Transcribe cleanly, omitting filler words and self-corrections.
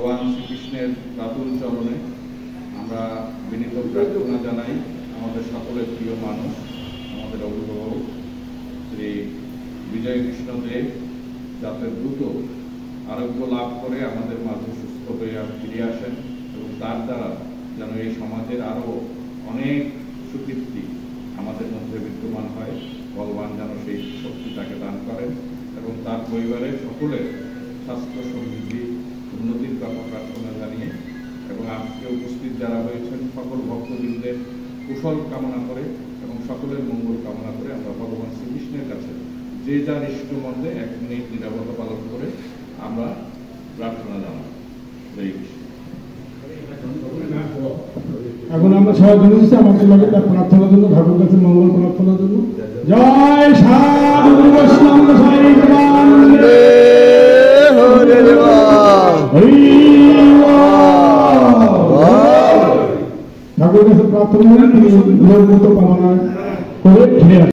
ভগবান শ্রীকৃষ্ণের রাতুল চরণে আমরা বিনীত প্রার্থনা জানাই। আমাদের সকলের প্রিয় মানুষ, আমাদের অভিভাবক শ্রী বিজয় কৃষ্ণ দেব যাতে দ্রুত আরোগ্য লাভ করে আমাদের মাঝে সুস্থ হয়ে ফিরে আসেন এবং তার দ্বারা যেন এই সমাজের আরও অনেক সুকীর্তি আমাদের মধ্যে বিদ্যমান হয়। ভগবান যেন সেই শক্তি তাকে দান করেন এবং তার পরিবারের সকলের স্বাস্থ্য সমৃদ্ধি উন্নতির কথা প্রার্থনা জানিয়ে এবং আজকে উপস্থিত যারা হয়েছেন সকল ভক্তবৃন্দের কুশল কামনা করে এবং সকলের মঙ্গল কামনা করে আমরা ভগবান শ্রীকৃষ্ণের কাছে যে যার ইষ্ট মধ্যে 1 মিনিট নীরবতা পালন করে আমরা প্রার্থনা জানাই। জয় কৃষ্ণ। এখন আমরা সবাই জন্য দিচ্ছি আমাদের লাগে তার প্রার্থনার জন্য, ঠাকুর কাছে মঙ্গল প্রার্থনার জন্য। জয় সাধু বৈষ্ণব সাই প্রেমানন্দে হরে ঠাকুর কাছে প্রার্থনা করে তিনি কামনা করে ফিরে